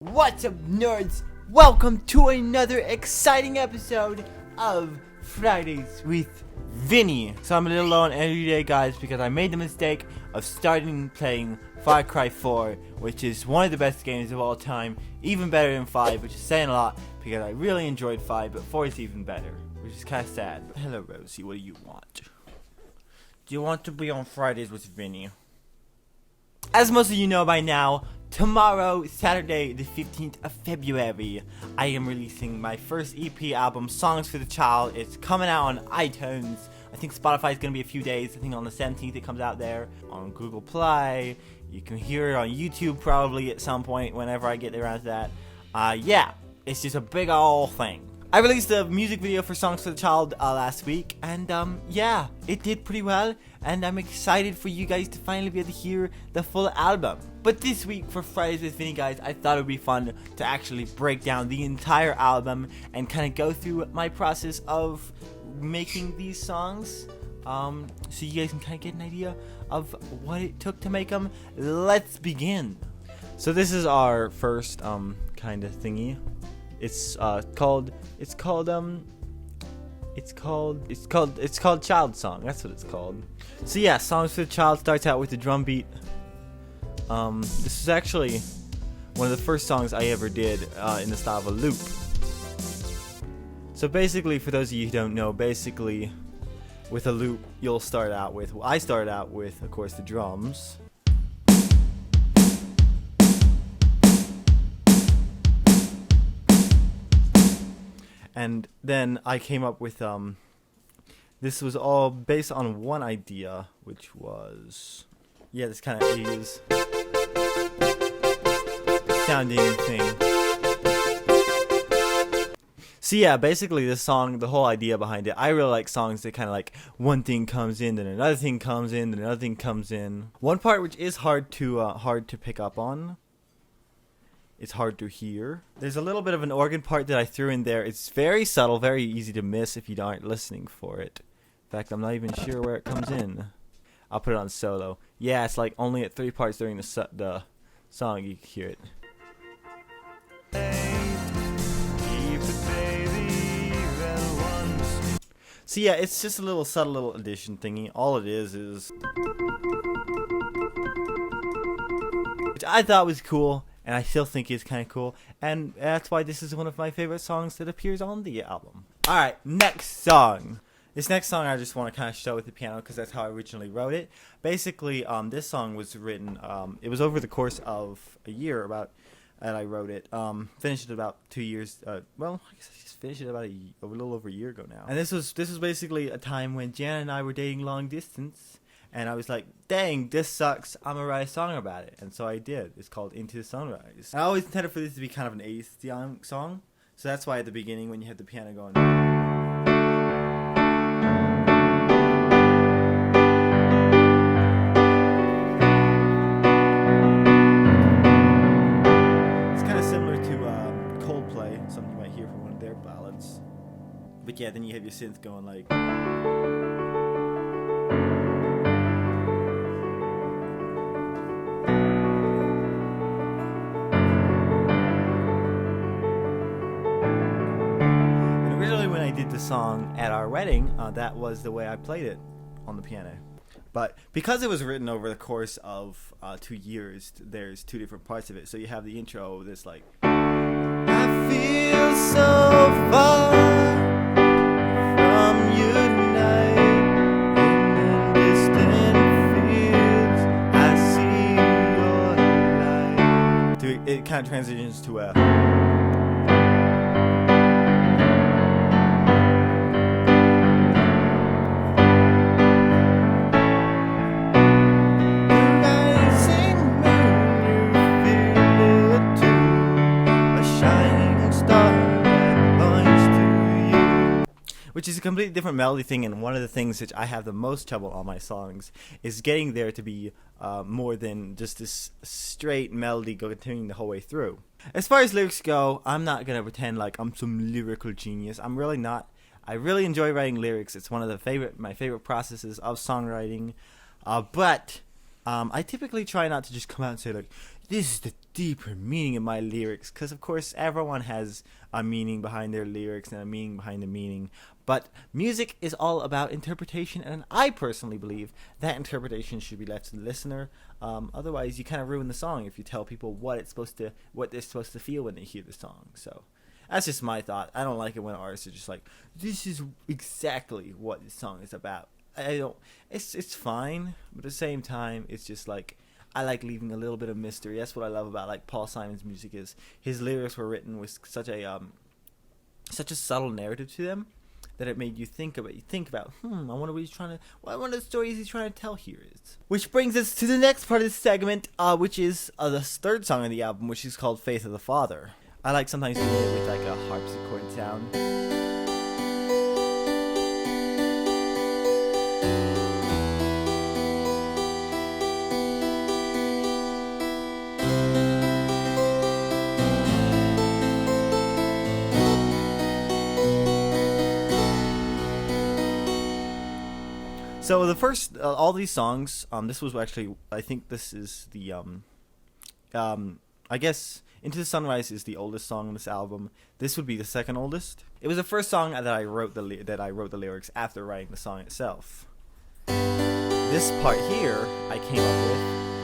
What's up, nerds? Welcome to another exciting episode of Fridays with Vinny. So I'm a little low on energy today, guys, because I made the mistake of starting playing Far Cry 4, which is one of the best games of all time, even better than 5, which is saying a lot because I really enjoyed 5, but 4 is even better, which is kind of sad. Hello, Rosie, what do you want? Do you want to be on Fridays with Vinny? As most of you know by now, tomorrow, Saturday, the 15th of February, I am releasing my first EP album, Songs for the Child. It's coming out on iTunes. I think Spotify is going to be a few days. I think on the 17th it comes out there. On Google Play. You can hear it on YouTube probably at some point whenever I get around to that. Yeah, it's just a big ol' thing. I released a music video for Songs for the Child last week, and yeah, it did pretty well, and I'm excited for you guys to finally be able to hear the full album. But this week for Fridays with Vinny, guys, I thought it would be fun to actually break down the entire album and kind of go through my process of making these songs, so you guys can kind of get an idea of what it took to make them. Let's begin. So this is our first kind of thingy. It's called Child Song. That's what it's called. So yeah, Songs for the Child starts out with the drum beat. This is actually one of the first songs I ever did in the style of a loop. So basically, for those of you who don't know, basically with a loop you'll start out with, I started out with, of course, the drums. And then I came up with, this was all based on one idea, which was, yeah, this kind of 80s sounding thing. So yeah, basically this song, the whole idea behind it, I really like songs that kind of like one thing comes in, then another thing comes in, then another thing comes in. One part which is hard to pick up on. It's hard to hear. There's a little bit of an organ part that I threw in there. It's very subtle, very easy to miss if you aren't listening for it. In fact, I'm not even sure where it comes in. I'll put it on solo. Yeah, it's like only at 3 parts during the song you can hear it. So yeah, it's just a little subtle little addition thingy. All it is which I thought was cool. And I still think it's kind of cool. And that's why this is one of my favorite songs that appears on the album. Alright, next song. This next song I just want to kind of show with the piano because that's how I originally wrote it. Basically, this song was written, it was over the course of a year about that I wrote it. Finished it about 2 years, well, I guess I just finished it about a little over a year ago now. And this was basically a time when Jan and I were dating long distance. And I was like, dang, this sucks. I'm going to write a song about it. And so I did. It's called Into the Sunrise. I always intended for this to be kind of an 80s song. So that's why at the beginning when you have the piano going, it's kind of similar to Coldplay, something you might hear from one of their ballads. But yeah, then you have your synth going like... the song at our wedding, that was the way I played it on the piano. But because it was written over the course of 2 years, there's 2 different parts of it. So you have the intro that's like, I feel so far from you tonight, in distant fields I see your light. It kind of transitions to a which is a completely different melody thing, and one of the things that I have the most trouble on my songs is getting there to be more than just this straight melody continuing the whole way through. As far as lyrics go, I'm not going to pretend like I'm some lyrical genius. I'm really not. I really enjoy writing lyrics. It's one of my favorite processes of songwriting. But I typically try not to just come out and say like, this is the deeper meaning of my lyrics, because of course everyone has a meaning behind their lyrics and a meaning behind the meaning. But music is all about interpretation, and I personally believe that interpretation should be left to the listener. Otherwise, you kind of ruin the song if you tell people what they're supposed to feel when they hear the song. So that's just my thought. I don't like it when artists are just like, this is exactly what this song is about. I don't. It's fine, but at the same time, it's just like, I like leaving a little bit of mystery. That's what I love about like Paul Simon's music, is his lyrics were written with such a subtle narrative to them that it made you think about. I wonder what he's trying to. What one of the stories he's trying to tell here is. Which brings us to the next part of this segment, which is the third song on the album, which is called "Faith of the Father." I like sometimes doing it with like a harpsichord sound. So the first, all these songs, this was actually, I think this is the, I guess Into the Sunrise is the oldest song on this album. This would be the second oldest. It was the first song that I wrote the lyrics after writing the song itself. This part here I came up with,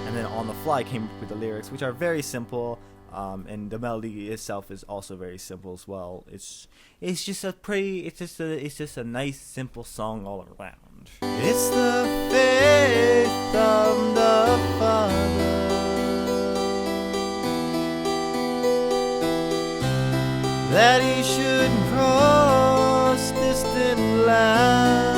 and then on the fly came up with the lyrics, which are very simple. And the melody itself is also very simple as well. It's just a nice simple song all around. It's the faith of the Father that he should cross distant lands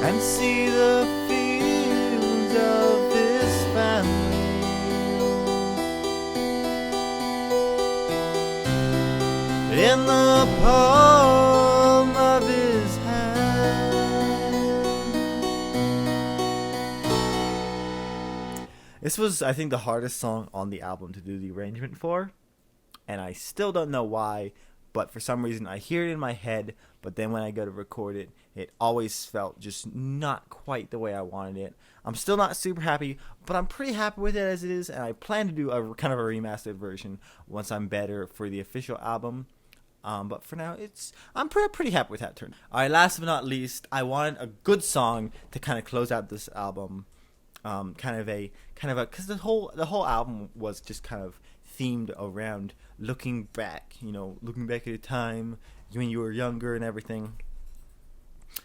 and see the fields of his family in the palm of his hand. This was, I think, the hardest song on the album to do the arrangement for, and I still don't know why, but for some reason I hear it in my head, but then when I go to record it, it always felt just not quite the way I wanted it. I'm still not super happy, but I'm pretty happy with it as it is, and I plan to do a kind of a remastered version once I'm better for the official album. But for now, I'm pretty happy with that turn. Alright, last but not least, I wanted a good song to kind of close out this album. Because the whole album was just kind of themed around looking back at a time when you were younger and everything.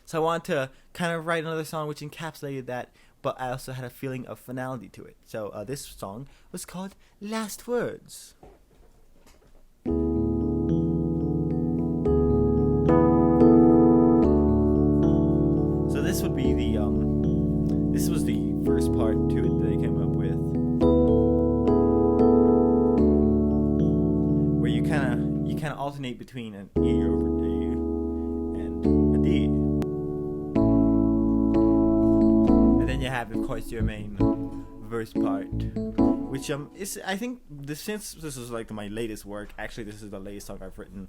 So I wanted to kind of write another song which encapsulated that, but I also had a feeling of finality to it. So this song was called Last Words. So this would be this was the first part to it that I came up with, where you kind of alternate between an E over D and a D, and then you have, of course, your main verse part, which is, I think, since this is like my latest work. Actually, this is the latest song I've written,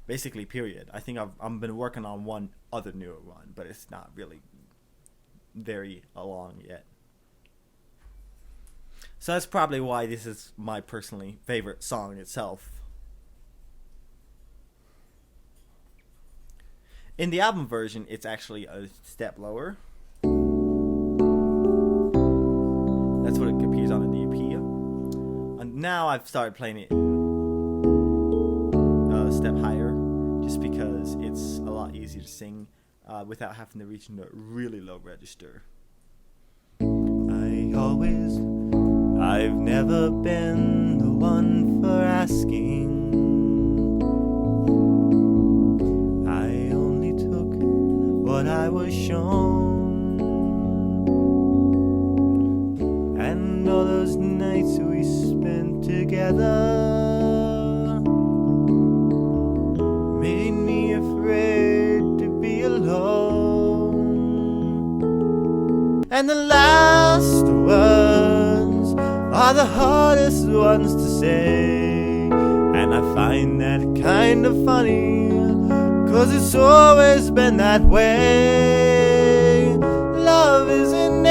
basically. Period. I think I've been working on one other newer one, but it's not really very along yet. So that's probably why this is my personally favorite song itself. In the album version, it's actually a step lower. That's what it appears on the EP. And now I've started playing it a step higher, just because it's a lot easier to sing without having to reach into a really low register. I've never been the one for asking. I only took what I was shown, and all those nights we spent together made me afraid to be alone. And the last words are the hardest ones to say, and I find that kind of funny, 'cause it's always been that way.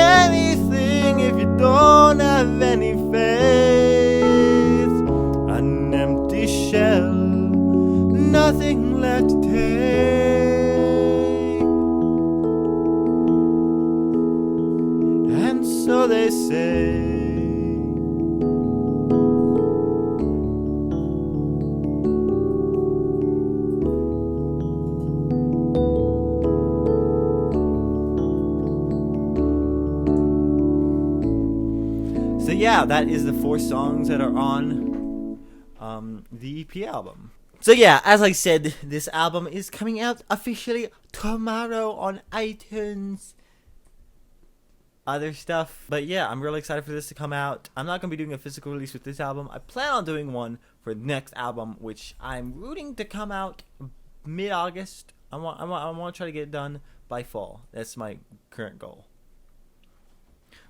anything if you don't have any faith. An empty shell, nothing left to take. And so they say. So yeah, that is the 4 songs that are on the EP album. So yeah, as I said, this album is coming out officially tomorrow on iTunes. Other stuff. But yeah, I'm really excited for this to come out. I'm not going to be doing a physical release with this album. I plan on doing one for the next album, which I'm rooting to come out mid-August. I want to try to get it done by fall. That's my current goal.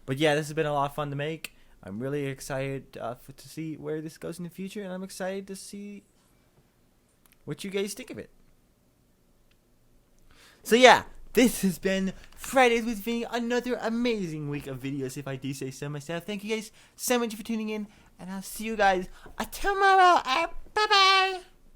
But yeah, this has been a lot of fun to make. I'm really excited to see where this goes in the future, and I'm excited to see what you guys think of it. So yeah, this has been Fridays with Vinny, another amazing week of videos, if I do say so myself. Thank you guys so much for tuning in, and I'll see you guys tomorrow. Bye-bye!